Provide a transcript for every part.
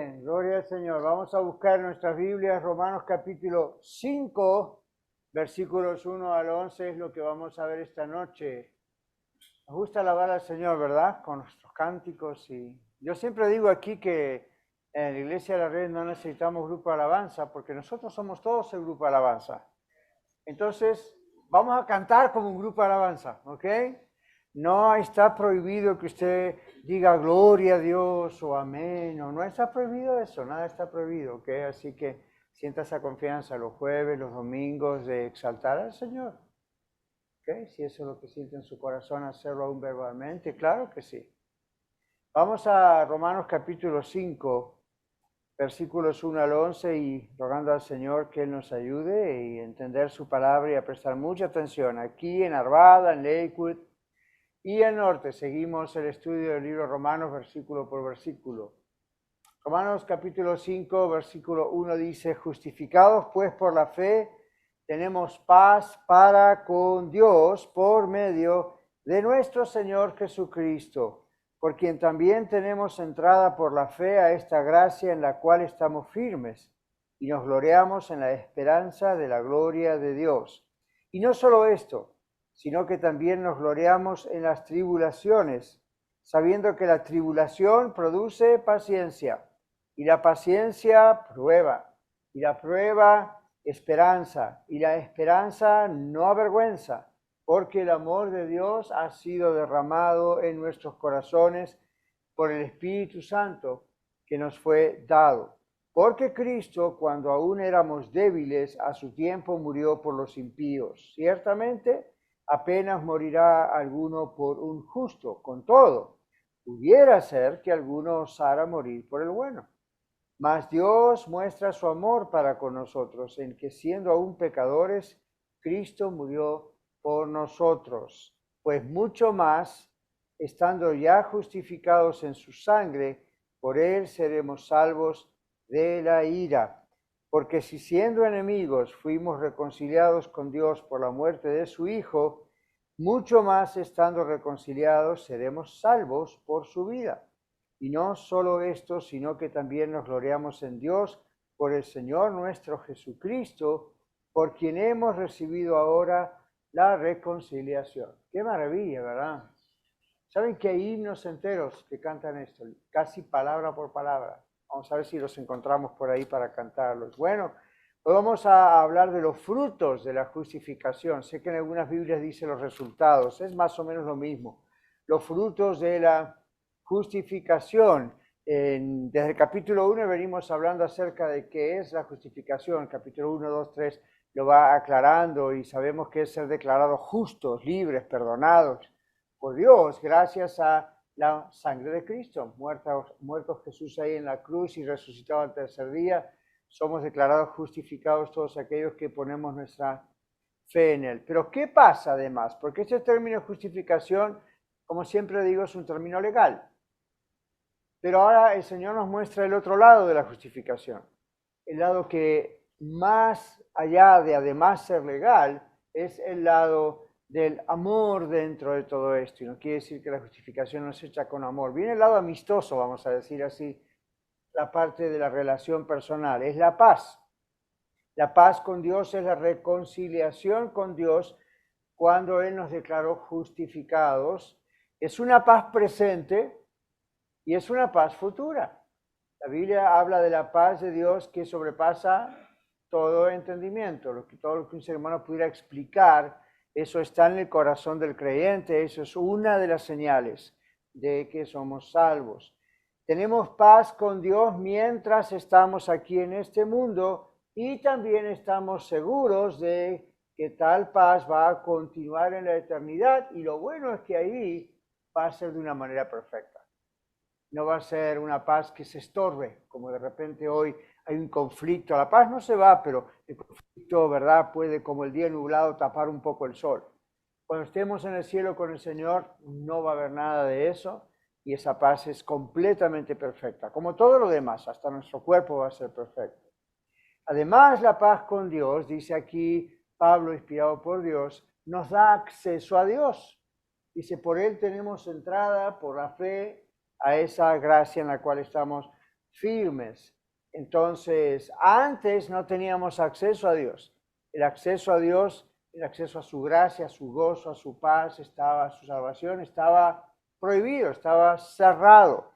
bien, gloria al Señor. Vamos a buscar en nuestras Biblias Romanos capítulo 5, versículos 1 al 11, es lo que vamos a ver esta noche. Nos gusta alabar al Señor, ¿verdad? Con nuestros cánticos. Y yo siempre digo aquí que en la Iglesia de la Red no necesitamos grupo de alabanza, porque nosotros somos todos el grupo de alabanza. Entonces, vamos a cantar como un grupo de alabanza, ¿ok? No está prohibido que usted diga gloria a Dios o amén, no está prohibido eso, nada está prohibido, ¿ok? Así que sienta esa confianza los jueves, los domingos de exaltar al Señor, ¿ok? Si eso es lo que siente en su corazón, hacerlo aún verbalmente, claro que sí. Vamos a Romanos capítulo 5, versículos 1 al 11 y rogando al Señor que Él nos ayude y entender su palabra y a prestar mucha atención. Aquí en Arvada, en Lakewood y al norte seguimos el estudio del libro Romanos versículo por versículo. Romanos capítulo 5, versículo 1 dice, justificados pues por la fe, tenemos paz para con Dios por medio de nuestro Señor Jesucristo, por quien también tenemos entrada por la fe a esta gracia en la cual estamos firmes y nos gloriamos en la esperanza de la gloria de Dios. Y no solo esto, sino que también nos gloriamos en las tribulaciones, sabiendo que la tribulación produce paciencia, y la paciencia prueba, y la prueba esperanza, y la esperanza no avergüenza, porque el amor de Dios ha sido derramado en nuestros corazones por el Espíritu Santo que nos fue dado. Porque Cristo, cuando aún éramos débiles, a su tiempo murió por los impíos. Ciertamente, apenas morirá alguno por un justo. Con todo, pudiera ser que alguno osara morir por el bueno. Mas Dios muestra su amor para con nosotros, en que siendo aún pecadores, Cristo murió por nosotros. Pues mucho más, estando ya justificados en su sangre, por él seremos salvos de la ira. Porque si siendo enemigos fuimos reconciliados con Dios por la muerte de su Hijo, mucho más estando reconciliados seremos salvos por su vida. Y no solo esto, sino que también nos gloriamos en Dios por el Señor nuestro Jesucristo, por quien hemos recibido ahora la reconciliación. Qué maravilla, ¿verdad? ¿Saben que hay himnos enteros que cantan esto? Casi palabra por palabra. Vamos a ver si los encontramos por ahí para cantarlos. Bueno, hoy vamos a hablar de los frutos de la justificación. Sé que en algunas Biblias dice los resultados. Es más o menos lo mismo. Los frutos de la justificación. Desde el capítulo 1 venimos hablando acerca de qué es la justificación. Capítulo 1, 2, 3 lo va aclarando y sabemos que es ser declarados justos, libres, perdonados por Dios gracias a la sangre de Cristo. Muertos Jesús ahí en la cruz y resucitado al tercer día, somos declarados justificados todos aquellos que ponemos nuestra fe en Él. Pero ¿qué pasa además? Porque este término de justificación, como siempre digo, es un término legal. Pero ahora el Señor nos muestra el otro lado de la justificación. El lado que más allá de además ser legal, es el lado del amor dentro de todo esto. Y no quiere decir que la justificación no se hecha con amor. Viene el lado amistoso, vamos a decir así, la parte de la relación personal. Es la paz. La paz con Dios es la reconciliación con Dios cuando Él nos declaró justificados. Es una paz presente y es una paz futura. La Biblia habla de la paz de Dios que sobrepasa todo entendimiento. Todo lo que un ser humano pudiera explicar, eso está en el corazón del creyente. Eso es una de las señales de que somos salvos. Tenemos paz con Dios mientras estamos aquí en este mundo y también estamos seguros de que tal paz va a continuar en la eternidad y lo bueno es que ahí va a ser de una manera perfecta. No va a ser una paz que se estorbe, como de repente hoy hay un conflicto. La paz no se va, pero el conflicto, ¿verdad?, puede, como el día nublado, tapar un poco el sol. Cuando estemos en el cielo con el Señor, no va a haber nada de eso y esa paz es completamente perfecta. Como todo lo demás, hasta nuestro cuerpo va a ser perfecto. Además, la paz con Dios, dice aquí Pablo, inspirado por Dios, nos da acceso a Dios. Dice, por Él tenemos entrada por la fe a esa gracia en la cual estamos firmes. Entonces, antes no teníamos acceso a Dios. El acceso a Dios, el acceso a su gracia, a su gozo, a su paz, a su salvación, estaba prohibido, estaba cerrado.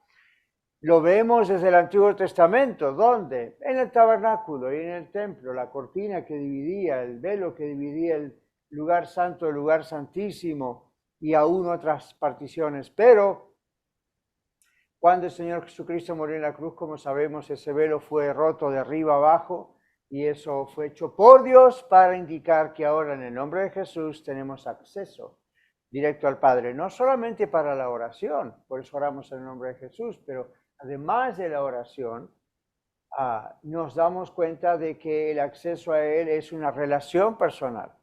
Lo vemos desde el Antiguo Testamento. ¿Dónde? En el tabernáculo y en el templo, la cortina que dividía, el velo que dividía el lugar santo del lugar santísimo y aún otras particiones. Pero cuando el Señor Jesucristo murió en la cruz, como sabemos, ese velo fue roto de arriba abajo y eso fue hecho por Dios para indicar que ahora en el nombre de Jesús tenemos acceso directo al Padre. No solamente para la oración, por eso oramos en el nombre de Jesús, pero además de la oración, nos damos cuenta de que el acceso a Él es una relación personal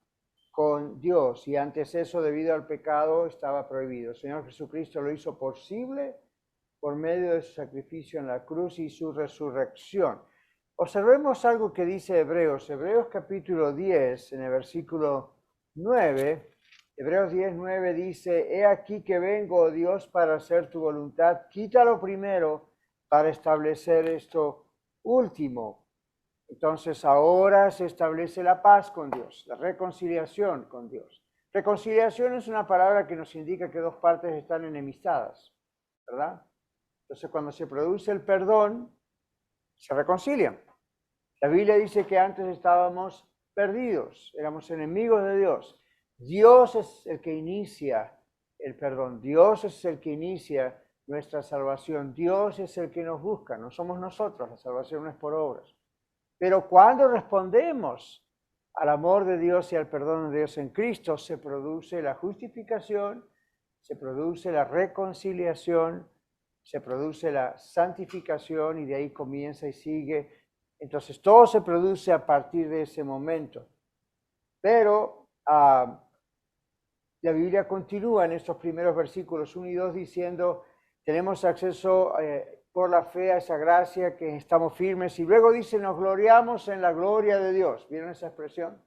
con Dios, y antes eso, debido al pecado, estaba prohibido. El Señor Jesucristo lo hizo posible por medio de su sacrificio en la cruz y su resurrección. Observemos algo que dice Hebreos capítulo 10, en el versículo 9. Hebreos 10, 9 dice: he aquí que vengo, oh Dios, para hacer tu voluntad. Quítalo primero para establecer esto último. Entonces ahora se establece la paz con Dios, la reconciliación con Dios. Reconciliación es una palabra que nos indica que dos partes están enemistadas, ¿verdad? Entonces cuando se produce el perdón, se reconcilian. La Biblia dice que antes estábamos perdidos, éramos enemigos de Dios. Dios es el que inicia el perdón, Dios es el que inicia nuestra salvación, Dios es el que nos busca, no somos nosotros, la salvación no es por obras. Pero cuando respondemos al amor de Dios y al perdón de Dios en Cristo, se produce la justificación, se produce la reconciliación, se produce la santificación y de ahí comienza y sigue. Entonces todo se produce a partir de ese momento. Pero la Biblia continúa en estos primeros versículos 1 y 2 diciendo: tenemos acceso por la fe a esa gracia, que estamos firmes. Y luego dice: nos gloriamos en la gloria de Dios. ¿Vieron esa expresión?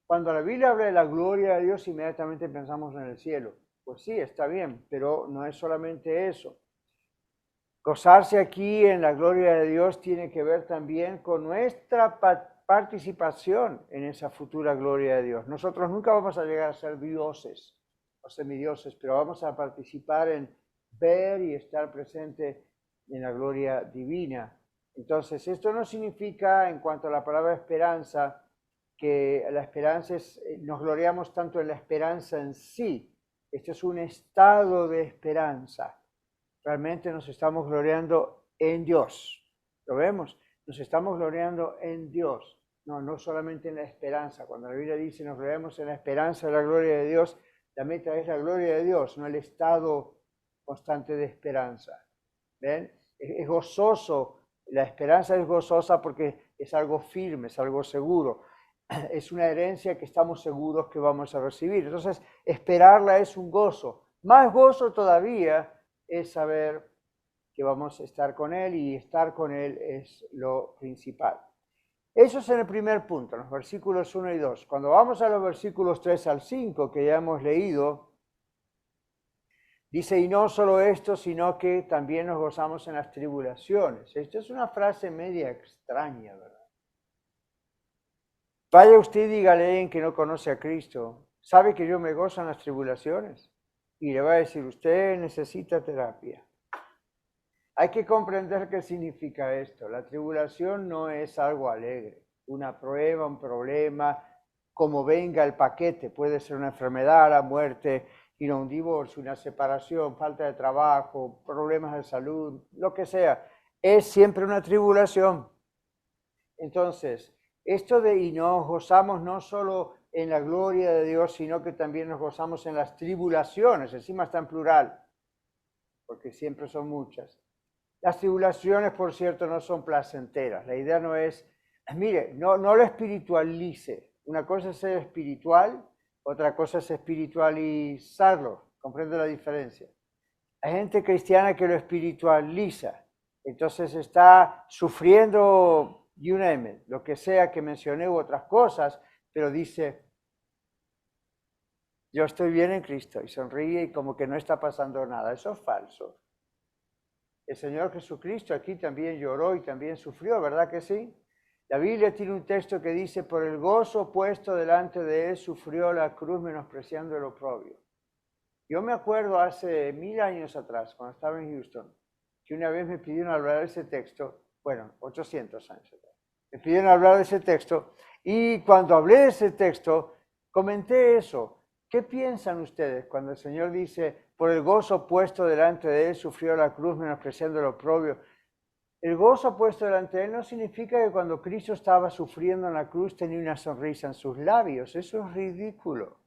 Cuando la Biblia habla de la gloria de Dios, inmediatamente pensamos en el cielo. Pues sí, está bien, pero no es solamente eso. Gozarse aquí en la gloria de Dios tiene que ver también con nuestra participación en esa futura gloria de Dios. Nosotros nunca vamos a llegar a ser dioses o semidioses, pero vamos a participar en ver y estar presente en la gloria divina. Entonces, esto no significa, en cuanto a la palabra esperanza, que la esperanza es, nos gloriamos tanto en la esperanza en sí. Esto es un estado de esperanza. Realmente nos estamos gloriando en Dios. ¿Lo vemos? Nos estamos gloriando en Dios. No solamente en la esperanza. Cuando la Biblia dice nos gloriamos en la esperanza de la gloria de Dios, la meta es la gloria de Dios, no el estado constante de esperanza. ¿Ven? Es gozoso. La esperanza es gozosa porque es algo firme, es algo seguro. Es una herencia que estamos seguros que vamos a recibir. Entonces, esperarla es un gozo. Más gozo todavía es saber que vamos a estar con Él, y estar con Él es lo principal. Eso es en el primer punto, en los versículos 1 y 2. Cuando vamos a los versículos 3 al 5, que ya hemos leído, dice: y no solo esto, sino que también nos gozamos en las tribulaciones. Esta es una frase media extraña, ¿verdad? Vaya usted y dígale a alguien que no conoce a Cristo: ¿sabe que yo me gozo en las tribulaciones? Y le va a decir: usted necesita terapia. Hay que comprender qué significa esto. La tribulación no es algo alegre, una prueba, un problema, como venga el paquete. Puede ser una enfermedad, la muerte, un divorcio, una separación, falta de trabajo, problemas de salud, lo que sea. Es siempre una tribulación. Entonces, esto de y nos gozamos no solo en la gloria de Dios, sino que también nos gozamos en las tribulaciones. Encima está en plural, porque siempre son muchas. Las tribulaciones, por cierto, no son placenteras. La idea no es, mire, no lo espiritualice. Una cosa es ser espiritual, otra cosa es espiritualizarlo. ¿Comprende la diferencia? Hay gente cristiana que lo espiritualiza. Entonces está sufriendo, you name it, lo que sea que mencioné u otras cosas, pero dice: yo estoy bien en Cristo, y sonríe y como que no está pasando nada. Eso es falso. El Señor Jesucristo aquí también lloró y también sufrió, ¿verdad que sí? La Biblia tiene un texto que dice, por el gozo puesto delante de él, sufrió la cruz menospreciando el oprobio. Yo me acuerdo hace 1000 años atrás, cuando estaba en Houston, que una vez me pidieron hablar de ese texto, bueno, 800 años atrás, me pidieron hablar de ese texto, y cuando hablé de ese texto, comenté eso. ¿Qué piensan ustedes cuando el Señor dice, por el gozo puesto delante de él, sufrió la cruz menospreciando el oprobio? El gozo puesto delante de él no significa que cuando Cristo estaba sufriendo en la cruz tenía una sonrisa en sus labios. Eso es ridículo.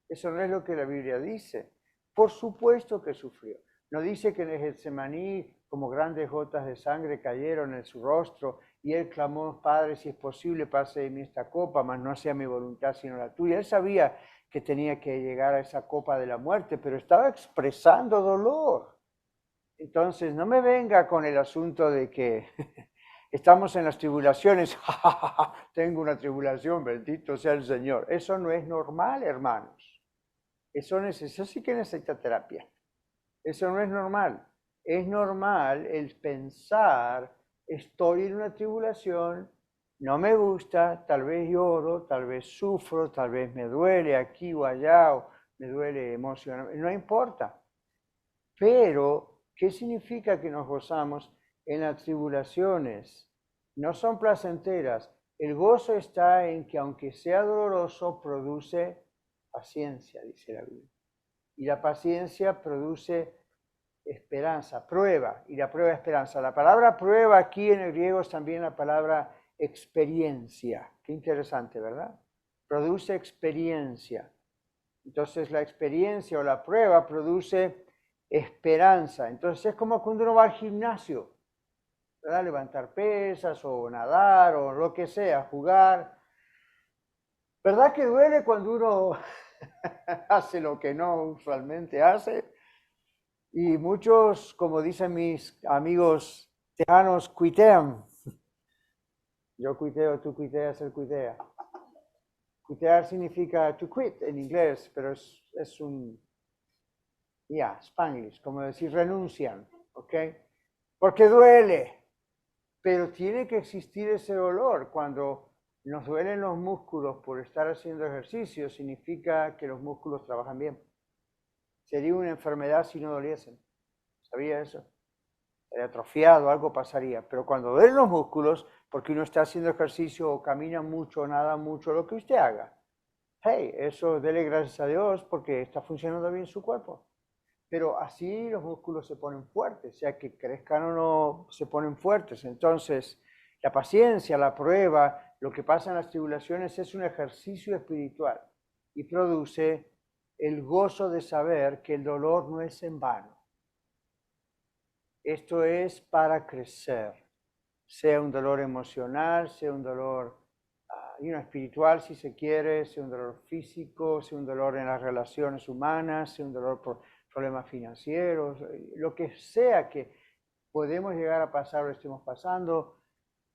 Eso no es lo que la Biblia dice. Por supuesto que sufrió. No dice que en el Getsemaní como grandes gotas de sangre cayeron en su rostro y él clamó, Padre, si es posible, pase de mí esta copa, mas no sea mi voluntad sino la tuya. Él sabía que tenía que llegar a esa copa de la muerte, pero estaba expresando dolor. Entonces, no me venga con el asunto de que estamos en las tribulaciones, tengo una tribulación, bendito sea el Señor. Eso no es normal, hermanos. Eso sí que necesita terapia. Eso no es normal. Es normal el pensar, estoy en una tribulación, no me gusta, tal vez lloro, tal vez sufro, tal vez me duele aquí o allá, o me duele emocionalmente, no importa. Pero, ¿qué significa que nos gozamos en las tribulaciones? No son placenteras. El gozo está en que aunque sea doloroso, produce paciencia, dice la Biblia. Y la paciencia produce esperanza, prueba, y la prueba esperanza. La palabra prueba aquí en el griego es también la palabra experiencia. Qué interesante, ¿verdad? Produce experiencia. Entonces la experiencia o la prueba produce esperanza. Entonces es como cuando uno va al gimnasio, ¿verdad? Levantar pesas o nadar o lo que sea, jugar. ¿Verdad que duele cuando uno hace lo que no usualmente hace? Y muchos, como dicen mis amigos tejanos, cuitean. Yo cuiteo, tú cuiteas, él cuitea. Cuitear significa to quit en inglés, pero es un Spanglish, como decir renuncian, ¿ok? Porque duele, pero tiene que existir ese dolor. Cuando nos duelen los músculos por estar haciendo ejercicio, significa que los músculos trabajan bien. Sería una enfermedad si no doliesen. ¿Sabía eso? Estaría atrofiado, algo pasaría. Pero cuando duelen los músculos, porque uno está haciendo ejercicio o camina mucho, nada mucho, lo que usted haga, hey, eso dele gracias a Dios porque está funcionando bien su cuerpo. Pero así los músculos se ponen fuertes, sea que crezcan o no, se ponen fuertes. Entonces, la paciencia, la prueba, lo que pasa en las tribulaciones es un ejercicio espiritual y produce el gozo de saber que el dolor no es en vano. Esto es para crecer, sea un dolor emocional, sea un dolor espiritual si se quiere, sea un dolor físico, sea un dolor en las relaciones humanas, sea un dolor por problemas financieros, lo que sea que podemos llegar a pasar o estemos pasando.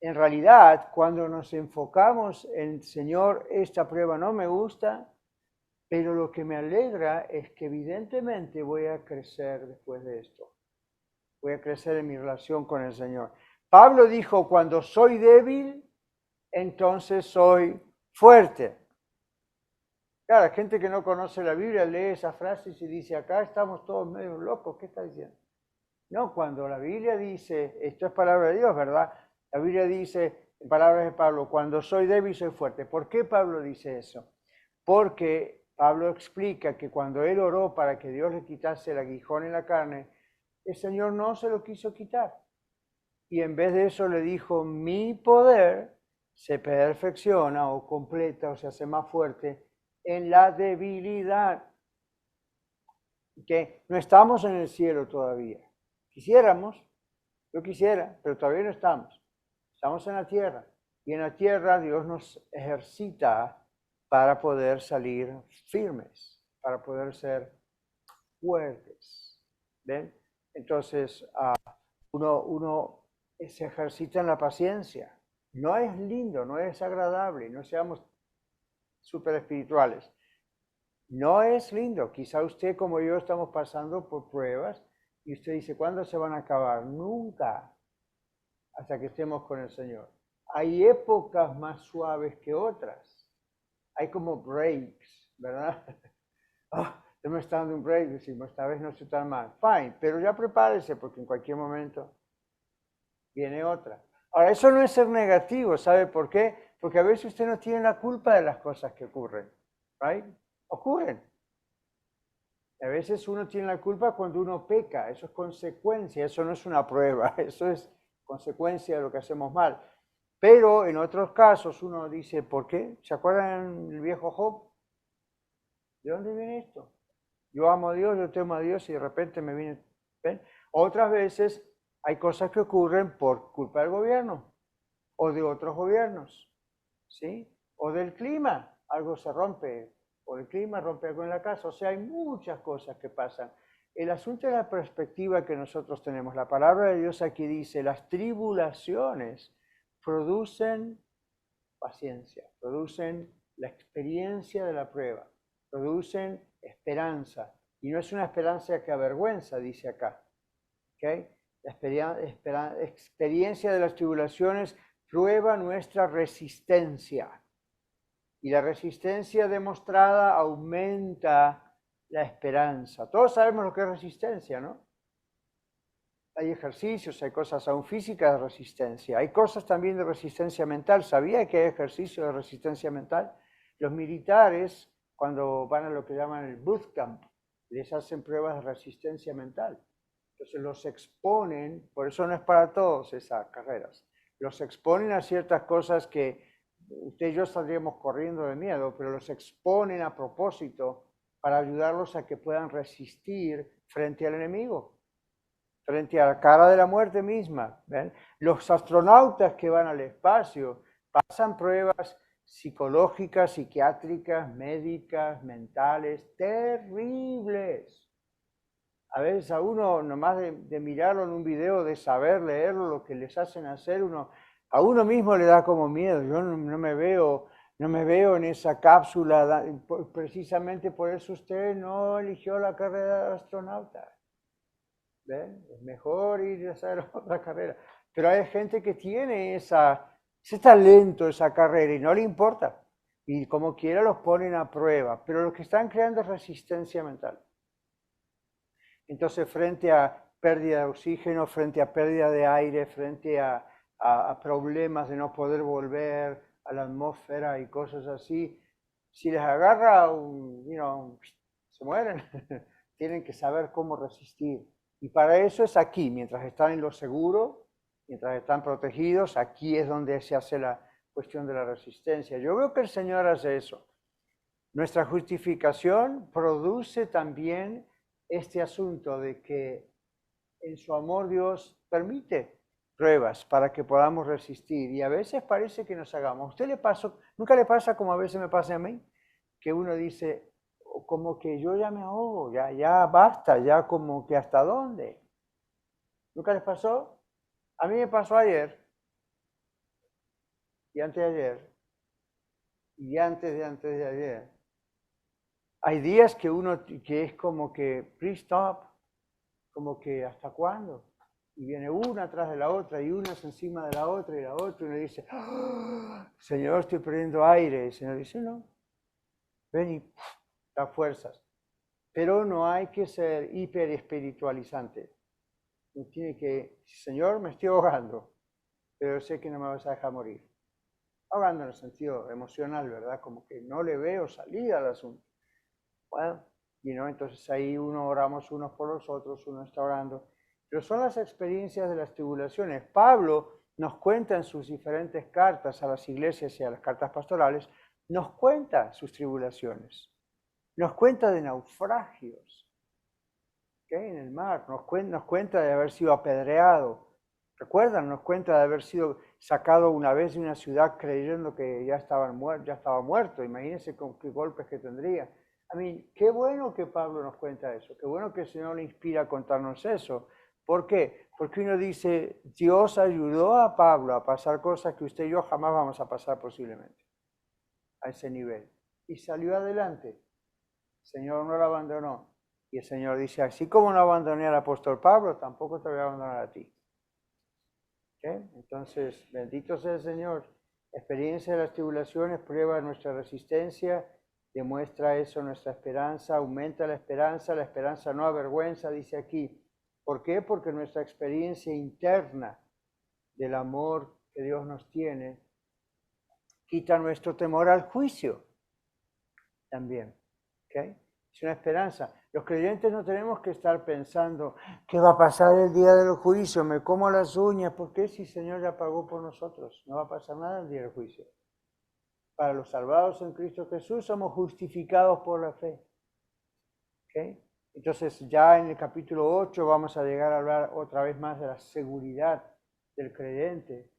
En realidad, cuando nos enfocamos en, Señor, esta prueba no me gusta, pero lo que me alegra es que evidentemente voy a crecer después de esto. Voy a crecer en mi relación con el Señor. Pablo dijo, cuando soy débil, entonces soy fuerte. Claro, la gente que no conoce la Biblia lee esa frase y se dice, acá estamos todos medio locos, ¿qué está diciendo? No, cuando la Biblia dice, esto es palabra de Dios, ¿verdad? La Biblia dice, en palabras de Pablo, cuando soy débil soy fuerte. ¿Por qué Pablo dice eso? Porque Pablo explica que cuando él oró para que Dios le quitase el aguijón en la carne, el Señor no se lo quiso quitar. Y en vez de eso le dijo, mi poder se perfecciona o completa o se hace más fuerte en la debilidad. Que no estamos en el cielo todavía. Quisiéramos, yo quisiera, pero todavía no estamos. Estamos en la tierra. Y en la tierra Dios nos ejercita para poder salir firmes, para poder ser fuertes. ¿Ven? Entonces, uno se ejercita en la paciencia. No es lindo, no es agradable, no seamos súper espirituales. No es lindo. Quizá usted como yo estamos pasando por pruebas Y usted dice, ¿cuándo se van a acabar? Nunca, hasta que estemos con el Señor. Hay épocas más suaves que otras. Hay como breaks, ¿verdad? Usted me está dando un break, decimos, esta vez no estoy tan mal. Fine, pero ya prepárese porque en cualquier momento viene otra. Ahora, eso no es ser negativo, ¿sabe por qué? Porque a veces usted no tiene la culpa de las cosas que ocurren, ¿right? Ocurren. A veces uno tiene la culpa cuando uno peca, eso es consecuencia, eso no es una prueba, eso es consecuencia de lo que hacemos mal. Pero en otros casos uno dice, ¿por qué? ¿Se acuerdan del viejo Job? ¿De dónde viene esto? Yo amo a Dios, yo temo a Dios y de repente me viene... ¿ven? Otras veces hay cosas que ocurren por culpa del gobierno o de otros gobiernos, ¿sí? O del clima, algo se rompe, o el clima rompe algo en la casa, o sea, hay muchas cosas que pasan. El asunto es la perspectiva que nosotros tenemos. La palabra de Dios aquí dice, las tribulaciones producen paciencia, producen la experiencia de la prueba, producen esperanza. Y no es una esperanza que avergüenza, dice acá. ¿Okay? La experiencia de las tribulaciones prueba nuestra resistencia. Y la resistencia demostrada aumenta la esperanza. Todos sabemos lo que es resistencia, ¿no? Hay ejercicios, hay cosas aún físicas de resistencia. Hay cosas también de resistencia mental. ¿Sabía que hay ejercicios de resistencia mental? Los militares, cuando van a lo que llaman el bootcamp, les hacen pruebas de resistencia mental. Entonces los exponen, por eso no es para todos esas carreras, los exponen a ciertas cosas que usted y yo saldríamos corriendo de miedo, pero los exponen a propósito para ayudarlos a que puedan resistir frente al enemigo, frente a la cara de la muerte misma. ¿Ven? Los astronautas que van al espacio pasan pruebas psicológicas, psiquiátricas, médicas, mentales, terribles. A veces a uno, nomás de mirarlo en un video, de saber leerlo, lo que les hacen hacer, a uno mismo le da como miedo. Yo no me veo en esa cápsula, precisamente por eso usted no eligió la carrera de astronauta. ¿Ven? Es mejor ir a hacer otra carrera. Pero hay gente que tiene ese talento, esa carrera, y no le importa. Y como quiera los ponen a prueba. Pero lo que están creando es resistencia mental. Entonces, frente a pérdida de oxígeno, frente a pérdida de aire, frente a problemas de no poder volver a la atmósfera y cosas así, si les agarra se mueren. Tienen que saber cómo resistir. Y para eso es aquí, mientras están en lo seguro, mientras están protegidos, aquí es donde se hace la cuestión de la resistencia. Yo veo que el Señor hace eso. Nuestra justificación produce también este asunto de que en su amor Dios permite pruebas para que podamos resistir. Y a veces parece que nos hagamos. ¿A usted le pasó, nunca le pasa como a veces me pasa a mí? Que uno dice, como que yo ya me ahogo, ya basta, ya como que hasta dónde. ¿Nunca les pasó? A mí me pasó ayer, y antes de ayer, y antes de ayer. Hay días que es como que, please stop, como que ¿hasta cuándo? Y viene una atrás de la otra, y una es encima de la otra, y la otra, y uno dice, ¡oh! Señor, estoy perdiendo aire. El Señor dice, no, ven y da fuerzas. Pero no hay que ser hiper espiritualizante. Uno tiene que, Señor, me estoy ahogando, pero sé que no me vas a dejar morir. Ahogando en el sentido emocional, ¿verdad? Como que no le veo salida al asunto. Bueno, entonces ahí oramos unos por los otros, uno está orando. Pero son las experiencias de las tribulaciones. Pablo nos cuenta en sus diferentes cartas a las iglesias y a las cartas pastorales, nos cuenta sus tribulaciones. Nos cuenta de naufragios, ¿okay? En el mar, nos cuenta de haber sido apedreado. ¿Recuerdan? Nos cuenta de haber sido sacado una vez de una ciudad creyendo que ya estaba muerto. Imagínense con qué golpes que tendría. Qué bueno que Pablo nos cuenta eso, qué bueno que el Señor le inspira a contarnos eso. ¿Por qué? Porque uno dice, Dios ayudó a Pablo a pasar cosas que usted y yo jamás vamos a pasar posiblemente, a ese nivel. Y salió adelante. El Señor no lo abandonó. Y el Señor dice, así como no abandoné al apóstol Pablo, tampoco te voy a abandonar a ti. ¿Okay? Entonces, bendito sea el Señor. La experiencia de las tribulaciones prueba nuestra resistencia, demuestra eso nuestra esperanza, aumenta la esperanza no avergüenza, dice aquí. ¿Por qué? Porque nuestra experiencia interna del amor que Dios nos tiene quita nuestro temor al juicio también. ¿Okay? Es una esperanza. Los creyentes no tenemos que estar pensando, ¿qué va a pasar el día del juicio? Me como las uñas. ¿Por qué si el Señor ya pagó por nosotros? No va a pasar nada el día del juicio. Para los salvados en Cristo Jesús somos justificados por la fe. ¿Okay? Entonces ya en el capítulo 8 vamos a llegar a hablar otra vez más de la seguridad del creyente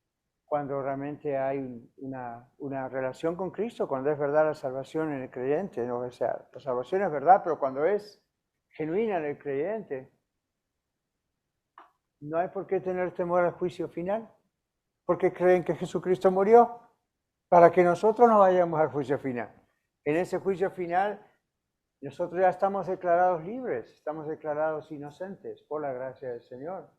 cuando realmente hay una relación con Cristo, cuando es verdad la salvación en el creyente, ¿no? O sea, la salvación es verdad, pero cuando es genuina en el creyente, no hay por qué tener temor al juicio final, porque creen que Jesucristo murió para que nosotros no vayamos al juicio final. En ese juicio final, nosotros ya estamos declarados libres, estamos declarados inocentes por la gracia del Señor.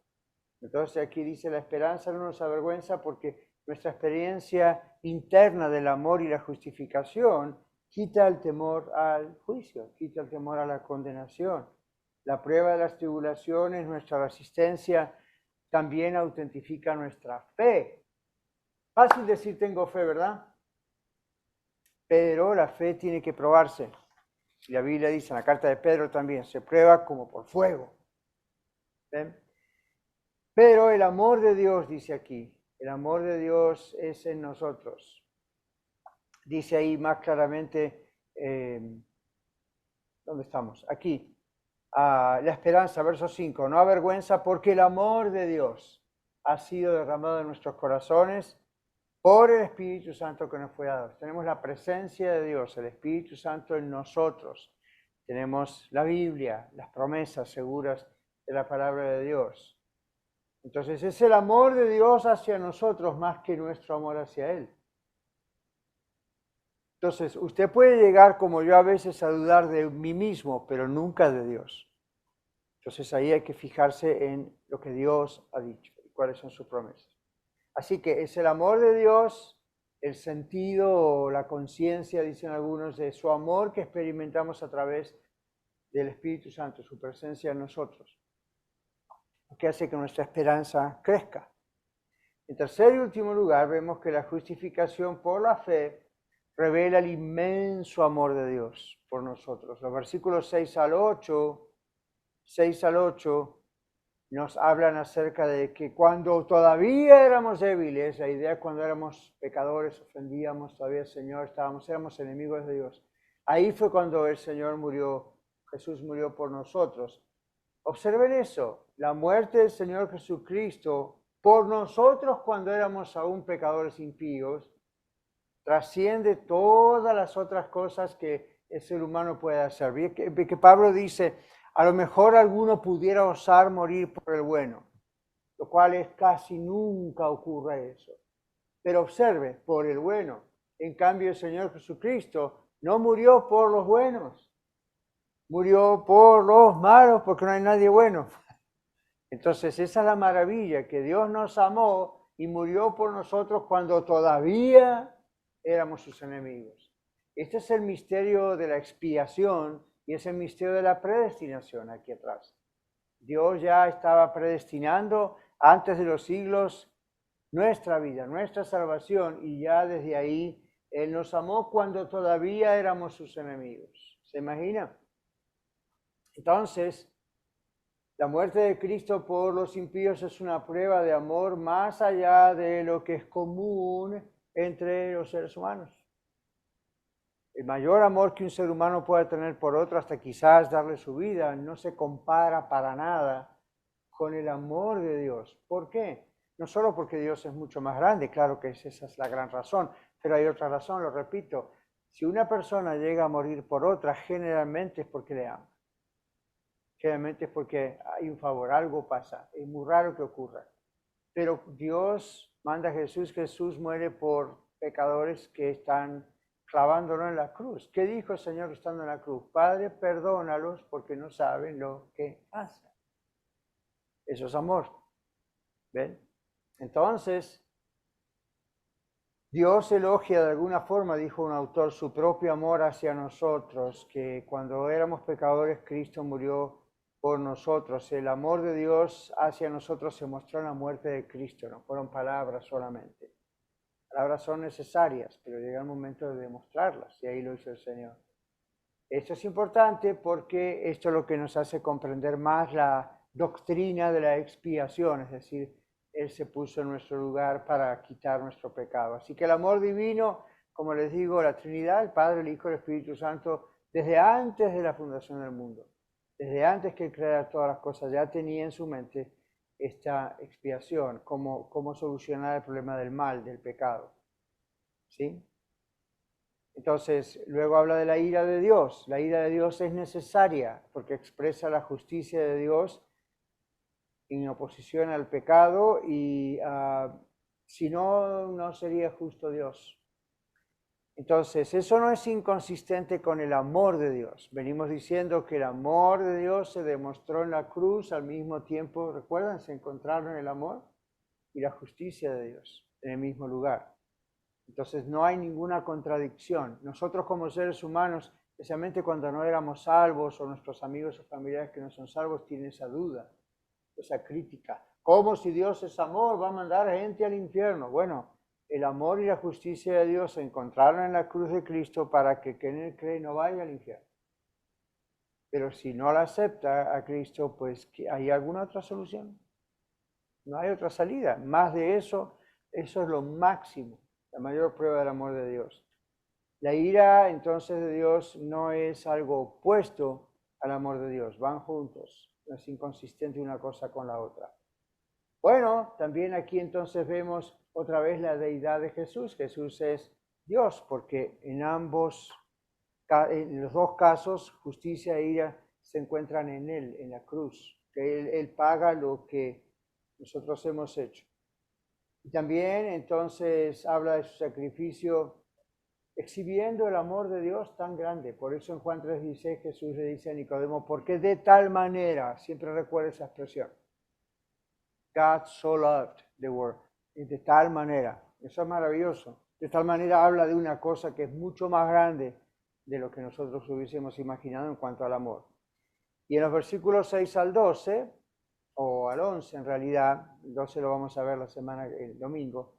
Entonces aquí dice, la esperanza no nos avergüenza porque nuestra experiencia interna del amor y la justificación quita el temor al juicio, quita el temor a la condenación. La prueba de las tribulaciones, nuestra resistencia, también autentifica nuestra fe. Fácil decir tengo fe, ¿verdad? Pero la fe tiene que probarse. Y la Biblia dice en la carta de Pedro también, se prueba como por fuego. ¿Ven? Pero el amor de Dios, dice aquí, el amor de Dios es en nosotros. Dice ahí más claramente, ¿dónde estamos? Aquí, la esperanza, verso 5, no avergüenza porque el amor de Dios ha sido derramado en nuestros corazones por el Espíritu Santo que nos fue dado. Tenemos la presencia de Dios, el Espíritu Santo en nosotros. Tenemos la Biblia, las promesas seguras de la palabra de Dios. Entonces es el amor de Dios hacia nosotros más que nuestro amor hacia Él. Entonces usted puede llegar como yo a veces a dudar de mí mismo, pero nunca de Dios. Entonces ahí hay que fijarse en lo que Dios ha dicho y cuáles son sus promesas. Así que es el amor de Dios, el sentido o la conciencia, dicen algunos, de su amor que experimentamos a través del Espíritu Santo, su presencia en nosotros, que hace que nuestra esperanza crezca. En tercer y último lugar, vemos que la justificación por la fe revela el inmenso amor de Dios por nosotros. Los versículos 6 al 8 nos hablan acerca de que cuando todavía éramos débiles, la idea cuando éramos pecadores, ofendíamos todavía al Señor, éramos enemigos de Dios. Ahí fue cuando el Señor murió, Jesús murió por nosotros. Observen eso, la muerte del Señor Jesucristo por nosotros cuando éramos aún pecadores impíos, trasciende todas las otras cosas que el ser humano puede hacer. Ve que Pablo dice, a lo mejor alguno pudiera osar morir por el bueno, lo cual es casi nunca ocurre eso. Pero observe, por el bueno. En cambio, el Señor Jesucristo no murió por los buenos, murió por los malos, porque no hay nadie bueno. Entonces, esa es la maravilla, que Dios nos amó y murió por nosotros cuando todavía éramos sus enemigos. Este es el misterio de la expiación y es el misterio de la predestinación aquí atrás. Dios ya estaba predestinando antes de los siglos nuestra vida, nuestra salvación, y ya desde ahí Él nos amó cuando todavía éramos sus enemigos. ¿Se imagina? Entonces, la muerte de Cristo por los impíos es una prueba de amor más allá de lo que es común entre los seres humanos. El mayor amor que un ser humano puede tener por otro, hasta quizás darle su vida, no se compara para nada con el amor de Dios. ¿Por qué? No solo porque Dios es mucho más grande, claro que esa es la gran razón, pero hay otra razón, lo repito. Si una persona llega a morir por otra, generalmente es porque le ama. Generalmente es porque hay un favor, algo pasa, es muy raro que ocurra. Pero Dios manda a Jesús, Jesús muere por pecadores que están clavándolo en la cruz. ¿Qué dijo el Señor estando en la cruz? Padre, perdónalos porque no saben lo que hacen. Eso es amor. ¿Ven? Entonces, Dios elogia de alguna forma, dijo un autor, su propio amor hacia nosotros, que cuando éramos pecadores, Cristo murió por nosotros. El amor de Dios hacia nosotros se mostró en la muerte de Cristo, no fueron palabras solamente. Palabras son necesarias, pero llega el momento de demostrarlas, y ahí lo hizo el Señor. Esto es importante porque esto es lo que nos hace comprender más la doctrina de la expiación, es decir, Él se puso en nuestro lugar para quitar nuestro pecado. Así que el amor divino, como les digo, la Trinidad, el Padre, el Hijo y el Espíritu Santo, desde antes de la fundación del mundo, desde antes que Él creara todas las cosas, ya tenía en su mente esta expiación, cómo solucionar el problema del mal, del pecado. ¿Sí? Entonces, luego habla de la ira de Dios. La ira de Dios es necesaria porque expresa la justicia de Dios en oposición al pecado y si no, no sería justo Dios. Entonces, eso no es inconsistente con el amor de Dios. Venimos diciendo que el amor de Dios se demostró en la cruz al mismo tiempo, ¿recuerdan? Se encontraron el amor y la justicia de Dios en el mismo lugar. Entonces no hay ninguna contradicción. Nosotros como seres humanos, especialmente cuando no éramos salvos o nuestros amigos o familiares que no son salvos, tienen esa duda, esa crítica. ¿Cómo si Dios es amor va a mandar gente al infierno? Bueno, el amor y la justicia de Dios se encontraron en la cruz de Cristo para que quien en él cree no vaya al infierno. Pero si no la acepta a Cristo, pues ¿hay alguna otra solución? No hay otra salida. Más de eso, eso es lo máximo. La mayor prueba del amor de Dios. La ira entonces de Dios no es algo opuesto al amor de Dios, van juntos, no es inconsistente una cosa con la otra. Bueno, también aquí entonces vemos otra vez la deidad de Jesús. Jesús es Dios, porque en los dos casos, justicia e ira se encuentran en Él, en la cruz, que Él paga lo que nosotros hemos hecho. Y también entonces habla de su sacrificio exhibiendo el amor de Dios tan grande. Por eso en Juan 3:16 Jesús le dice a Nicodemo, porque de tal manera, siempre recuerda esa expresión, God so loved the world, y de tal manera, eso es maravilloso. De tal manera habla de una cosa que es mucho más grande de lo que nosotros hubiésemos imaginado en cuanto al amor. Y en los versículos 6 al 12, o al 11 en realidad, el 12 lo vamos a ver el domingo,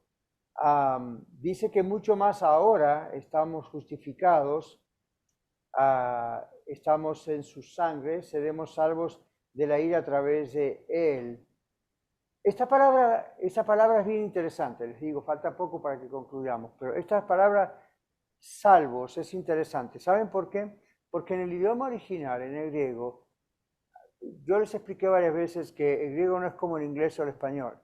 dice que mucho más ahora estamos justificados, estamos en su sangre, seremos salvos de la ira a través de Él. Esa palabra es bien interesante, les digo, falta poco para que concluyamos, pero esta palabra salvos es interesante. ¿Saben por qué? Porque en el idioma original, en el griego, yo les expliqué varias veces que el griego no es como el inglés o el español.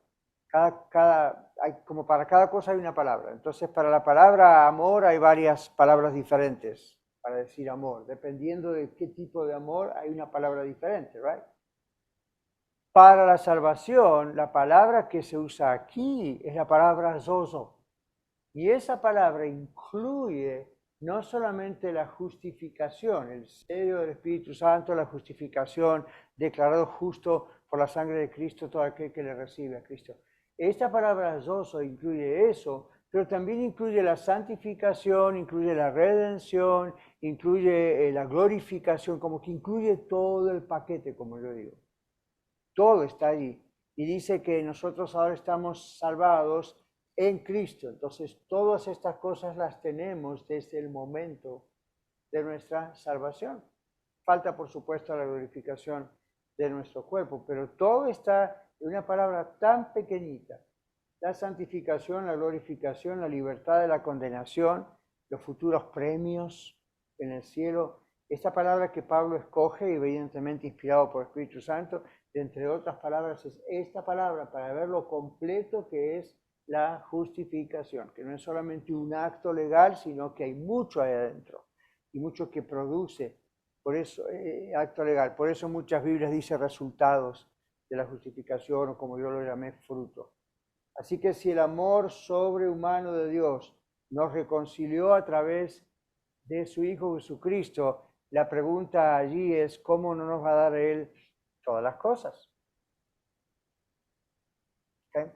Como para cada cosa hay una palabra. Entonces, para la palabra amor hay varias palabras diferentes para decir amor. Dependiendo de qué tipo de amor, hay una palabra diferente, ¿right? Para la salvación, la palabra que se usa aquí es la palabra zozo. Y esa palabra incluye no solamente la justificación, el sello del Espíritu Santo, la justificación, declarado justo por la sangre de Cristo todo aquel que le recibe a Cristo. Esta palabra zozo incluye eso, pero también incluye la santificación, incluye la redención, incluye la glorificación, como que incluye todo el paquete, como yo digo. Todo está allí. Y dice que nosotros ahora estamos salvados en Cristo. Entonces, todas estas cosas las tenemos desde el momento de nuestra salvación. Falta, por supuesto, la glorificación de nuestro cuerpo, pero todo está en una palabra tan pequeñita. La santificación, la glorificación, la libertad de la condenación, los futuros premios en el cielo. Esta palabra que Pablo escoge, evidentemente inspirado por el Espíritu Santo, entre otras palabras, es esta palabra para ver lo completo que es la justificación, que no es solamente un acto legal, sino que hay mucho ahí adentro y mucho que produce, por eso, acto legal. Por eso muchas Biblias dicen resultados de la justificación, o como yo lo llamé, fruto. Así que si el amor sobrehumano de Dios nos reconcilió a través de su Hijo Jesucristo, la pregunta allí es, ¿cómo no nos va a dar Él todas las cosas? ¿Okay?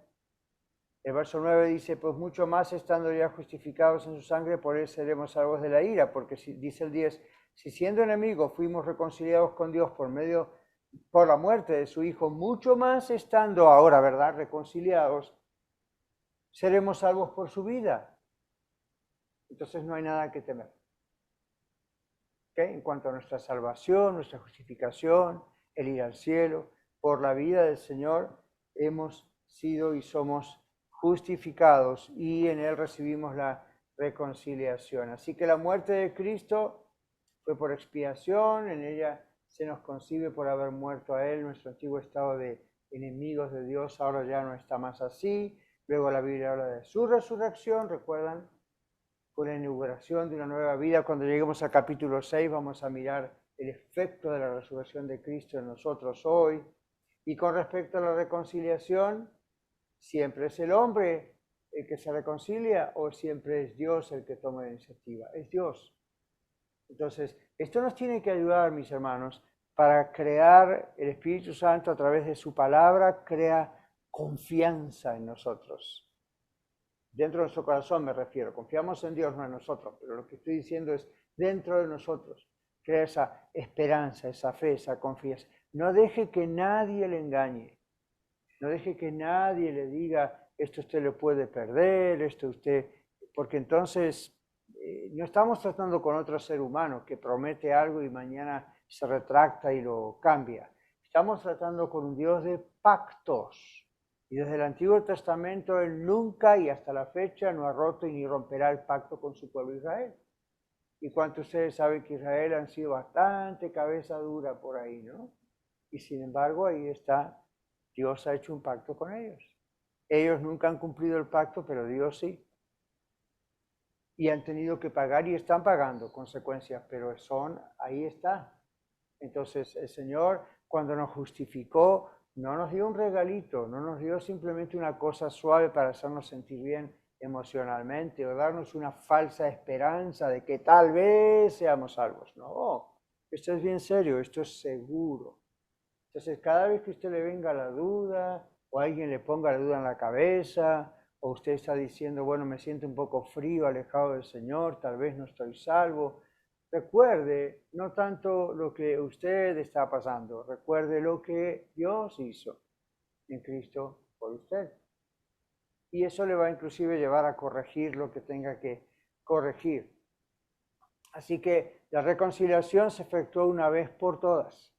El verso 9 dice, pues mucho más estando ya justificados en su sangre, por Él seremos salvos de la ira, porque dice el 10, si siendo enemigos fuimos reconciliados con Dios por la muerte de su Hijo, mucho más estando ahora, ¿verdad?, reconciliados, seremos salvos por su vida. Entonces no hay nada que temer. ¿Okay? En cuanto a nuestra salvación, nuestra justificación, el ir al cielo, por la vida del Señor hemos sido y somos justificados y en Él recibimos la reconciliación. Así que la muerte de Cristo fue por expiación, en ella se nos concibe por haber muerto a Él, nuestro antiguo estado de enemigos de Dios ahora ya no está más así. Luego la Biblia habla de su resurrección, ¿recuerdan? Con la inauguración de una nueva vida. Cuando lleguemos al capítulo 6 vamos a mirar el efecto de la resurrección de Cristo en nosotros hoy. Y con respecto a la reconciliación, ¿siempre es el hombre el que se reconcilia o siempre es Dios el que toma la iniciativa? Es Dios. Entonces, esto nos tiene que ayudar, mis hermanos, para crear el Espíritu Santo a través de su palabra, crea confianza en nosotros. Dentro de nuestro corazón me refiero, confiamos en Dios, no en nosotros, pero lo que estoy diciendo es dentro de nosotros, crea esa esperanza, esa fe, esa confianza. No deje que nadie le engañe, no deje que nadie le diga, esto usted lo puede perder, esto usted, porque entonces no estamos tratando con otro ser humano que promete algo y mañana se retracta y lo cambia. Estamos tratando con un Dios de pactos. Y desde el Antiguo Testamento Él nunca y hasta la fecha no ha roto y ni romperá el pacto con su pueblo Israel. Y cuántos ustedes saben que Israel han sido bastante cabeza dura por ahí, ¿no? Y sin embargo ahí está, Dios ha hecho un pacto con ellos. Ellos nunca han cumplido el pacto, pero Dios sí. Y han tenido que pagar y están pagando consecuencias, pero ahí está. Entonces el Señor cuando nos justificó, no nos dio un regalito, no nos dio simplemente una cosa suave para hacernos sentir bien emocionalmente o darnos una falsa esperanza de que tal vez seamos salvos. No, esto es bien serio, esto es seguro. Entonces, cada vez que usted le venga la duda o alguien le ponga la duda en la cabeza o usted está diciendo, bueno, me siento un poco frío, alejado del Señor, tal vez no estoy salvo, recuerde no tanto lo que usted está pasando, recuerde lo que Dios hizo en Cristo por usted. Y eso le va inclusive llevar a corregir lo que tenga que corregir. Así que la reconciliación se efectuó una vez por todas.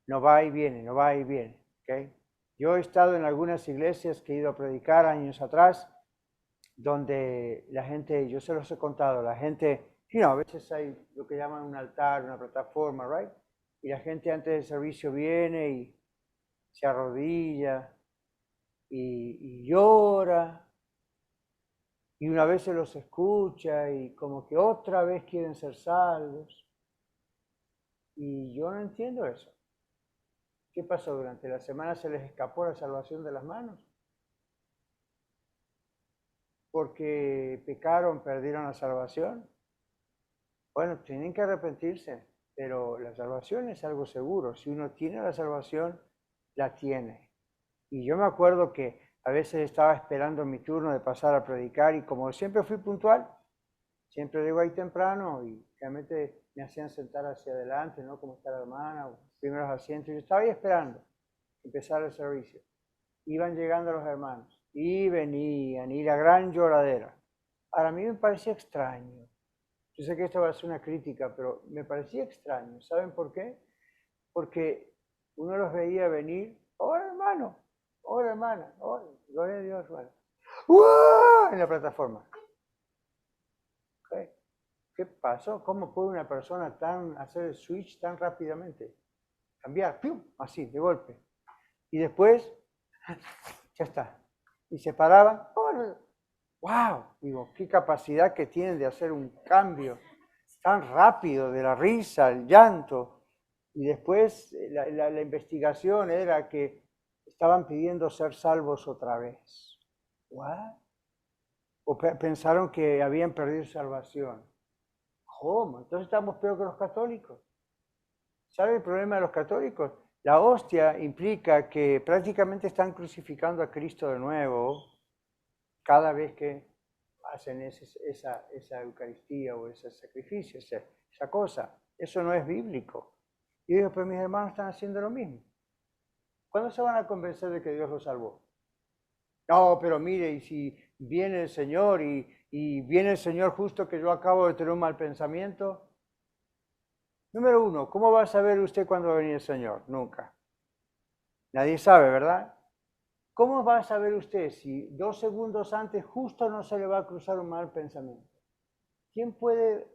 No va y viene, no va y viene. ¿Okay? Yo he estado en algunas iglesias que he ido a predicar años atrás, donde la gente, yo se los he contado, la gente, a veces hay lo que llaman un altar, una plataforma, right? Y la gente antes del servicio viene y se arrodilla y llora, y una vez se los escucha y como que otra vez quieren ser salvos. Y yo no entiendo eso. ¿Qué pasó? ¿Durante la semana se les escapó la salvación de las manos? ¿Porque pecaron, perdieron la salvación? Bueno, tienen que arrepentirse, pero la salvación es algo seguro. Si uno tiene la salvación, la tiene. Y yo me acuerdo que a veces estaba esperando mi turno de pasar a predicar y como siempre fui puntual, siempre llego ahí temprano y realmente me hacían sentar hacia adelante, ¿no? Como está la hermana, o primeros asientos. Yo estaba ahí esperando empezar el servicio. Iban llegando los hermanos y venían y la gran lloradera. Ahora, a mí me parecía extraño. Yo sé que esto va a ser una crítica, pero me parecía extraño. ¿Saben por qué? Porque uno los veía venir, hola hermano, hola hermana, hola, gloria a Dios, bueno. ¡Uah! En la plataforma. ¿Okay? ¿Qué pasó? ¿Cómo puede una persona hacer el switch tan rápidamente? Cambiar, ¡pium! Así, de golpe. Y después, ya está. Y se paraban, ¡oh! ¡Wow! Digo, qué capacidad que tienen de hacer un cambio tan rápido de la risa, el llanto. Y después la investigación era que estaban pidiendo ser salvos otra vez. ¿What? O pensaron que habían perdido salvación. ¿Cómo? Entonces estamos peor que los católicos. ¿Sabe el problema de los católicos? La hostia implica que prácticamente están crucificando a Cristo de nuevo cada vez que hacen esa Eucaristía o ese sacrificio, esa cosa. Eso no es bíblico. Y yo digo, pero mis hermanos están haciendo lo mismo. ¿Cuándo se van a convencer de que Dios los salvó? No, pero mire, y si viene el Señor y viene el Señor justo que yo acabo de tener un mal pensamiento. Número uno, ¿cómo va a saber usted cuándo va a venir el Señor? Nunca. Nadie sabe, ¿verdad? ¿Cómo va a saber usted si 2 segundos antes justo no se le va a cruzar un mal pensamiento? ¿Quién puede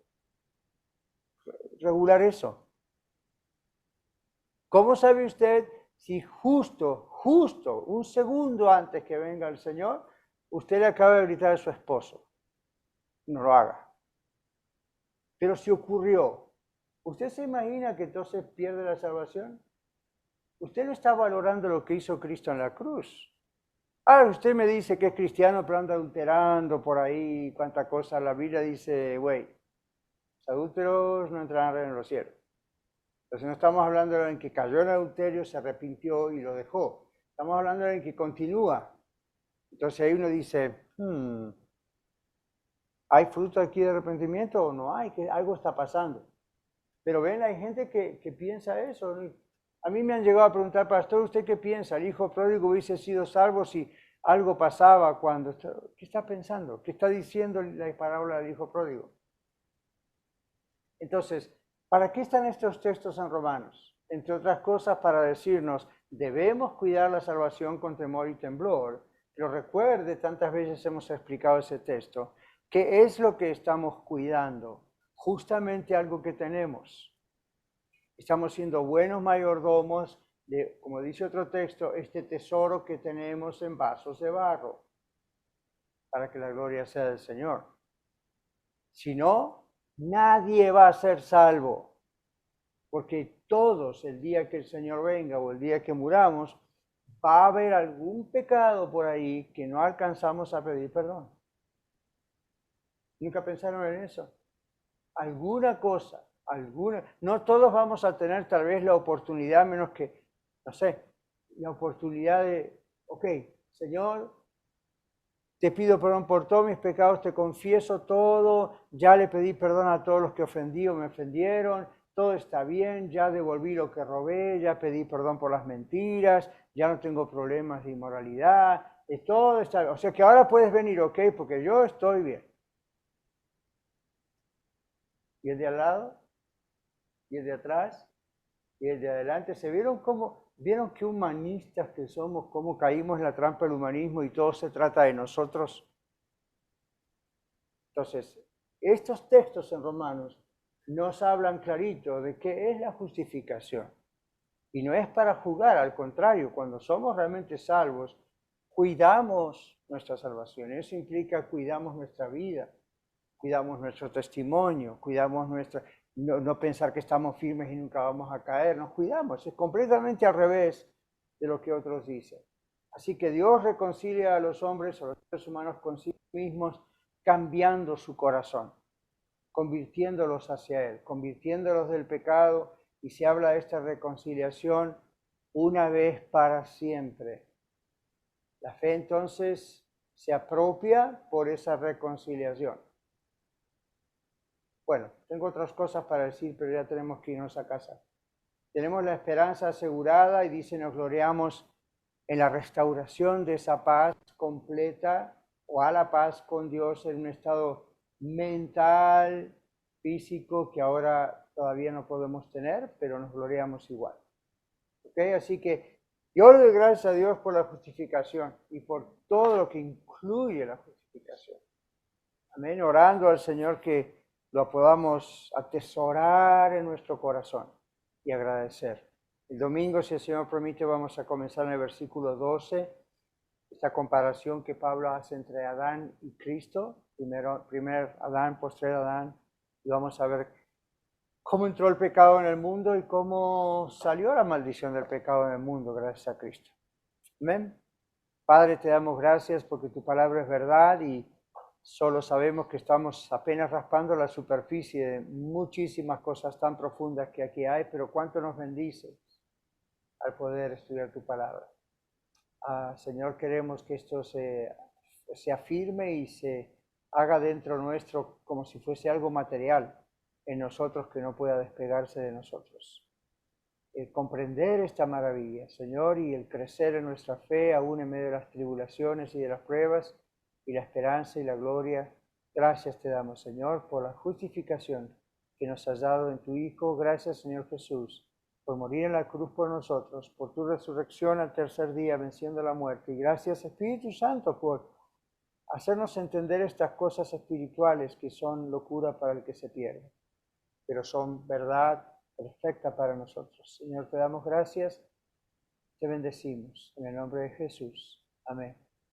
regular eso? ¿Cómo sabe usted si justo 1 segundo antes que venga el Señor, usted le acaba de gritar a su esposo? No lo haga. Pero si ocurrió, ¿usted se imagina que entonces pierde la salvación? Usted no está valorando lo que hizo Cristo en la cruz. Usted me dice que es cristiano, pero anda adulterando por ahí, cuánta cosa. La Biblia dice, güey, los adúlteros no entrarán en los cielos. Entonces no estamos hablando de en que cayó en adulterio, se arrepintió y lo dejó. Estamos hablando de en que continúa. Entonces ahí uno dice, ¿hay fruto aquí de arrepentimiento o no hay? Que algo está pasando. Pero ven, hay gente que piensa eso. A mí me han llegado a preguntar, pastor, ¿usted qué piensa? ¿El hijo pródigo hubiese sido salvo si algo pasaba cuando? ¿Qué está pensando? ¿Qué está diciendo la parábola del hijo pródigo? Entonces, ¿para qué están estos textos en Romanos? Entre otras cosas, para decirnos, debemos cuidar la salvación con temor y temblor. Pero recuerde, tantas veces hemos explicado ese texto, ¿qué es lo que estamos cuidando? Justamente algo que tenemos. Estamos siendo buenos mayordomos de, como dice otro texto, este tesoro que tenemos en vasos de barro, para que la gloria sea del Señor. Si no, nadie va a ser salvo, porque todos, el día que el Señor venga o el día que muramos, va a haber algún pecado por ahí que no alcanzamos a pedir perdón. ¿Nunca pensaron en eso? Alguna cosa. No todos vamos a tener tal vez la oportunidad, menos que, no sé, la oportunidad de, ok, Señor, te pido perdón por todos mis pecados, te confieso todo, ya le pedí perdón a todos los que ofendí o me ofendieron, todo está bien, ya devolví lo que robé, ya pedí perdón por las mentiras, ya no tengo problemas de inmoralidad, todo está bien. O sea que ahora puedes venir, ok, porque yo estoy bien. ¿Y el de al lado? ¿Y el de atrás? ¿Y el de adelante? ¿Vieron qué humanistas que somos, cómo caímos en la trampa del humanismo y todo se trata de nosotros? Entonces, estos textos en Romanos nos hablan clarito de qué es la justificación. Y no es para jugar, al contrario, cuando somos realmente salvos, cuidamos nuestra salvación. Eso implica cuidamos nuestra vida, cuidamos nuestro testimonio, cuidamos no pensar que estamos firmes y nunca vamos a caer, nos cuidamos. Es completamente al revés de lo que otros dicen. Así que Dios reconcilia a los hombres, a los seres humanos consigo mismos, cambiando su corazón, convirtiéndolos hacia Él, convirtiéndolos del pecado, y se habla de esta reconciliación una vez para siempre. La fe entonces se apropia por esa reconciliación. Bueno, tengo otras cosas para decir, pero ya tenemos que irnos a casa. Tenemos la esperanza asegurada y dice, nos gloriamos en la restauración de esa paz completa o a la paz con Dios en un estado mental, físico, que ahora todavía no podemos tener, pero nos gloriamos igual. ¿Ok? Así que yo le doy gracias a Dios por la justificación y por todo lo que incluye la justificación. Amén. Orando al Señor que lo podamos atesorar en nuestro corazón y agradecer. El domingo, si el Señor permite, vamos a comenzar en el versículo 12, esta comparación que Pablo hace entre Adán y Cristo, primer Adán, postrer Adán, y vamos a ver cómo entró el pecado en el mundo y cómo salió la maldición del pecado en el mundo gracias a Cristo. Amén. Padre, te damos gracias porque tu palabra es verdad y solo sabemos que estamos apenas raspando la superficie de muchísimas cosas tan profundas que aquí hay, pero cuánto nos bendice al poder estudiar tu palabra. Señor, queremos que esto se afirme y se haga dentro nuestro como si fuese algo material en nosotros que no pueda despegarse de nosotros. El comprender esta maravilla, Señor, y el crecer en nuestra fe, aún en medio de las tribulaciones y de las pruebas, y la esperanza y la gloria. Gracias te damos, Señor, por la justificación que nos has dado en tu Hijo. Gracias, Señor Jesús, por morir en la cruz por nosotros, por tu resurrección al tercer día, venciendo la muerte. Y gracias, Espíritu Santo, por hacernos entender estas cosas espirituales que son locura para el que se pierde, pero son verdad perfecta para nosotros. Señor, te damos gracias, te bendecimos. En el nombre de Jesús. Amén.